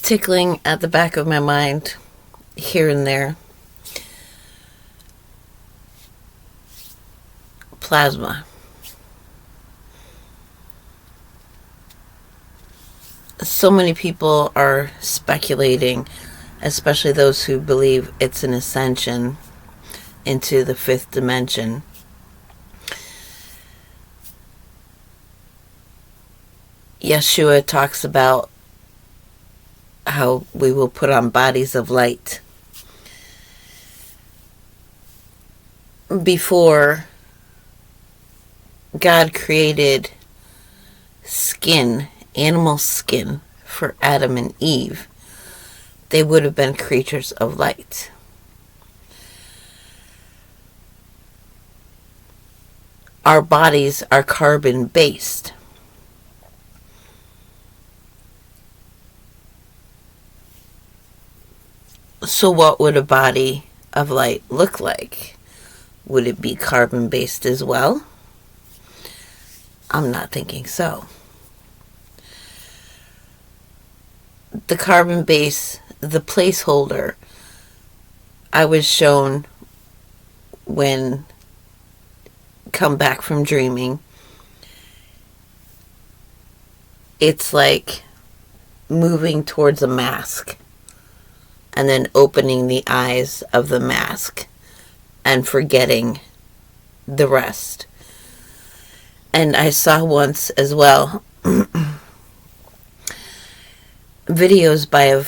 tickling at the back of my mind here and there. Plasma. So many people are speculating, especially those who believe it's an ascension into the fifth dimension. Yeshua talks about how we will put on bodies of light. Before God created skin, animal skin, for Adam and Eve, they would have been creatures of light. Our bodies are carbon-based. So what would a body of light look like? Would it be carbon-based as well? I'm not thinking so. The carbon base, the placeholder, I was shown when come back from dreaming. It's like moving towards a mask and then opening the eyes of the mask and forgetting the rest. And I saw once as well videos by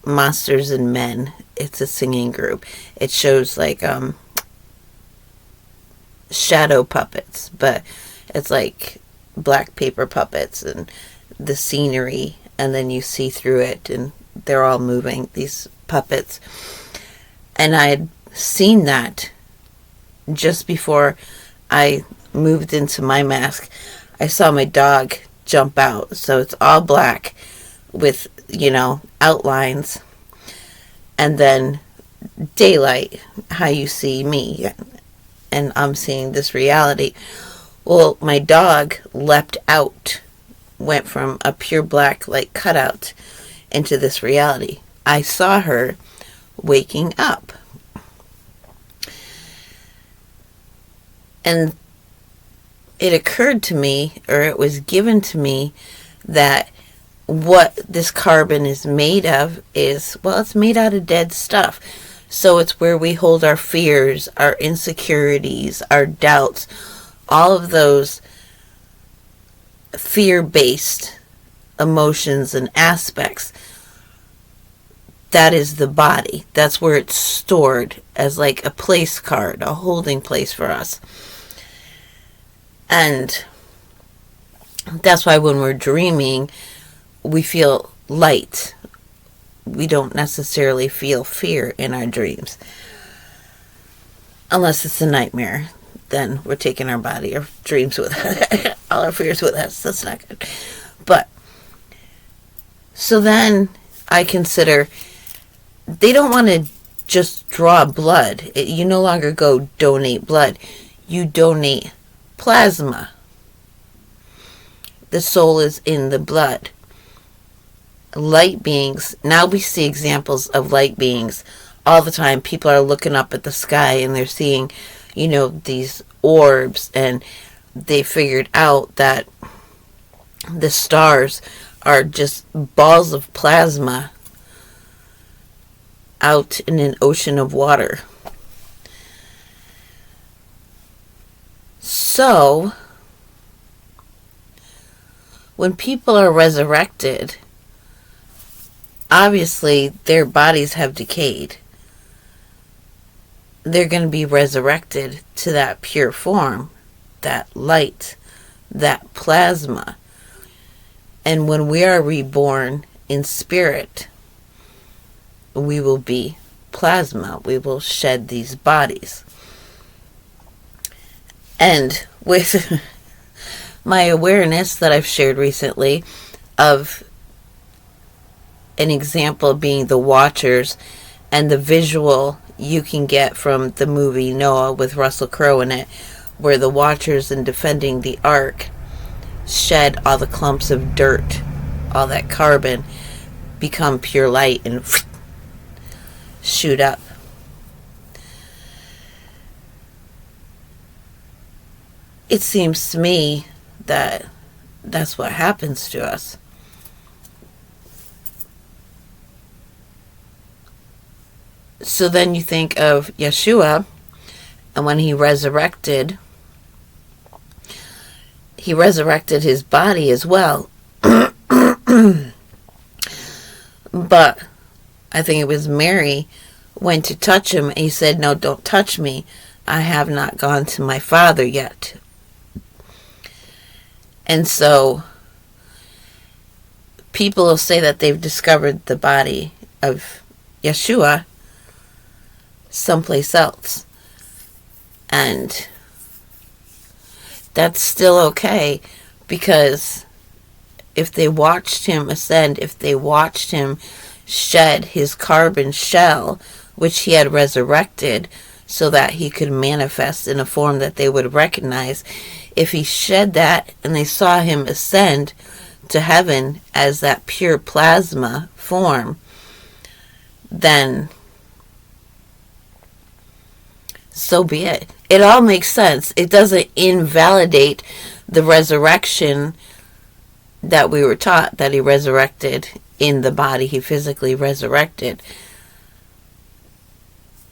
Monsters and Men. It's a singing group. It shows like shadow puppets, but it's like black paper puppets and the scenery, and then you see through it and they're all moving, these puppets. And I had seen that just before I moved into my mask. I saw my dog jump out, so it's all black with, outlines, and then daylight, how you see me, and I'm seeing this reality. Well, my dog leapt out, went from a pure black like cutout into this reality. I saw her waking up, and it occurred to me, or it was given to me, that what this carbon is made of is, well, it's made out of dead stuff. So it's where we hold our fears, our insecurities, our doubts, all of those fear-based emotions and aspects. That is the body. That's where it's stored as like a place card, a holding place for us. And that's why when we're dreaming, we feel light. We don't necessarily feel fear in our dreams. Unless it's a nightmare. Then we're taking our body, our dreams with us, all our fears with us. That's not good. But, so then I consider, they don't want to just draw blood. You no longer go donate blood. You donate plasma. The soul is in the blood. Light beings, now we see examples of light beings all the time. People are looking up at the sky and they're seeing, these orbs, and they figured out that the stars are just balls of plasma out in an ocean of water. So, when people are resurrected, obviously their bodies have decayed. They're going to be resurrected to that pure form, that light, that plasma. And when we are reborn in spirit, we will be plasma. We will shed these bodies. And with my awareness that I've shared recently of an example being the Watchers, and the visual you can get from the movie Noah with Russell Crowe in it, where the Watchers, in defending the ark, shed all the clumps of dirt, all that carbon, become pure light and shoot up. It seems to me that that's what happens to us. So then you think of Yeshua, and when he resurrected his body as well. But I think it was Mary went to touch him, and he said, "No, don't touch me. I have not gone to my Father yet." And so people will say that they've discovered the body of Yeshua someplace else. And that's still okay, because if they watched him ascend, if they watched him shed his carbon shell, which he had resurrected so that he could manifest in a form that they would recognize, if he shed that and they saw him ascend to heaven as that pure plasma form, then so be it. It all makes sense. It doesn't invalidate the resurrection that we were taught, that he resurrected in the body he physically resurrected.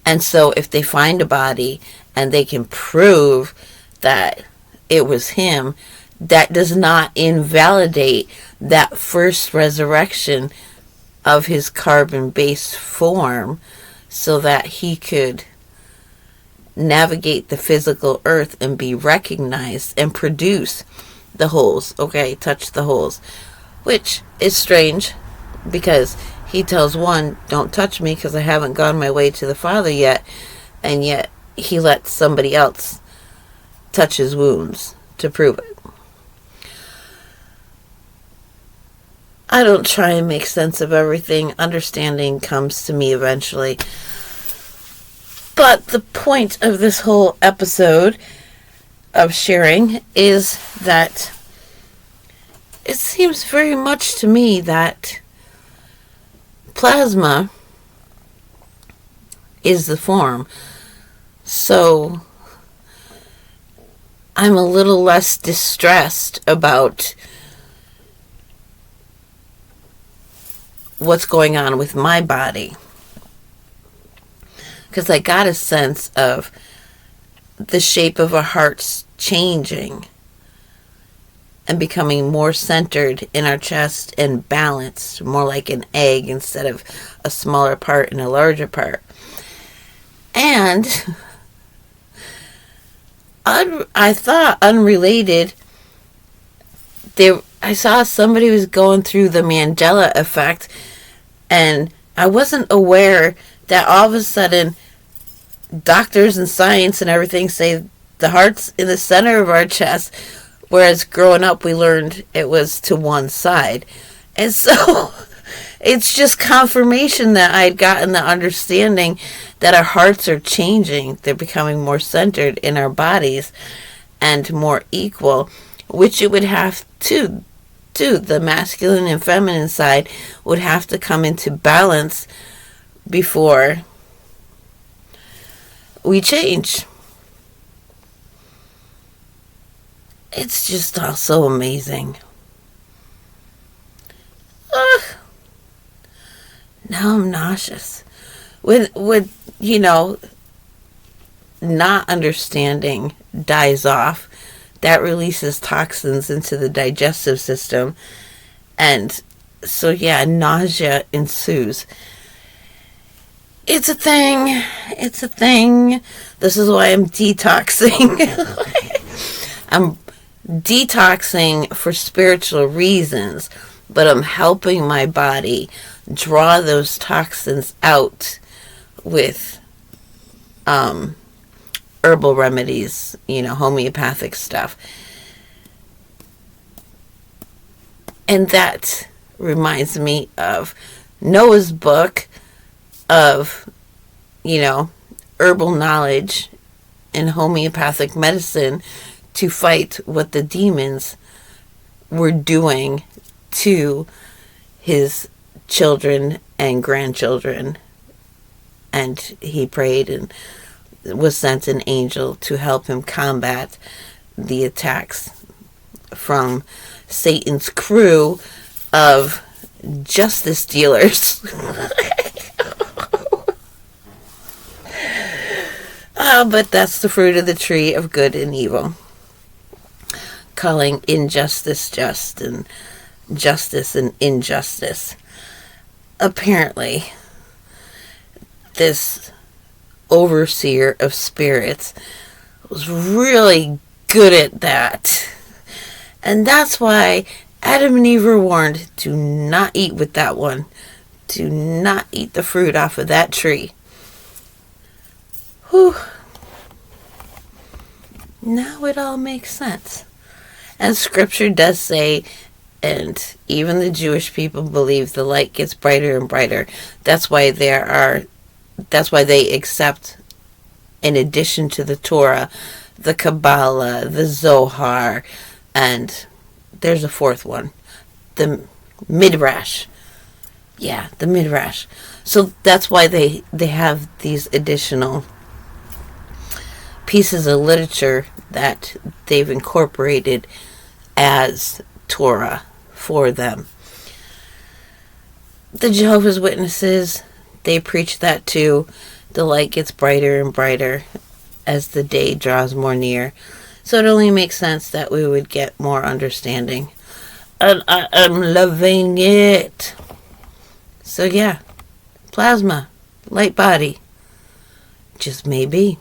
And so if they find a body and they can prove that it was him, that does not invalidate that first resurrection of his carbon-based form so that he could navigate the physical earth and be recognized and produce the holes. Okay, touch the holes. Which is strange, because he tells one, don't touch me because I haven't gone my way to the Father yet, and yet he lets somebody else touch his wounds to prove it. I don't try and make sense of everything. Understanding comes to me eventually. But the point of this whole episode of sharing is that it seems very much to me that plasma is the form. So I'm a little less distressed about what's going on with my body, because I got a sense of the shape of our hearts changing and becoming more centered in our chest and balanced, more like an egg instead of a smaller part and a larger part. And I thought, unrelated, I saw somebody was going through the Mandela effect, and I wasn't aware that all of a sudden doctors and science and everything say the heart's in the center of our chest, whereas growing up we learned it was to one side. And so it's just confirmation that I'd gotten the understanding that our hearts are changing. They're becoming more centered in our bodies and more equal, which it would have to do. The masculine and feminine side would have to come into balance before we change. It's just all so amazing. Now I'm nauseous. With not understanding dies off, that releases toxins into the digestive system, and so nausea ensues. It's a thing. This is why I'm detoxing. I'm detoxing for spiritual reasons, but I'm helping my body draw those toxins out with herbal remedies, homeopathic stuff. And that reminds me of Noah's book of, herbal knowledge and homeopathic medicine to fight what the demons were doing to his children and grandchildren. And he prayed and was sent an angel to help him combat the attacks from Satan's crew of justice dealers. But that's the fruit of the tree of good and evil. Calling injustice just and justice and injustice. Apparently, this overseer of spirits was really good at that. And that's why Adam and Eve were warned, do not eat with that one. Do not eat the fruit off of that tree. Whew. Now it all makes sense. And scripture does say, and even the Jewish people believe, the light gets brighter and brighter. That's why they accept, in addition to the Torah, the Kabbalah, the Zohar, and there's a fourth one, the Midrash. Yeah, the Midrash. So that's why they have these additional pieces of literature that they've incorporated as Torah for them. The Jehovah's Witnesses, they preach that too. The light gets brighter and brighter as the day draws more near. So it only makes sense that we would get more understanding. And I am loving it. So yeah, plasma, light body. Just maybe.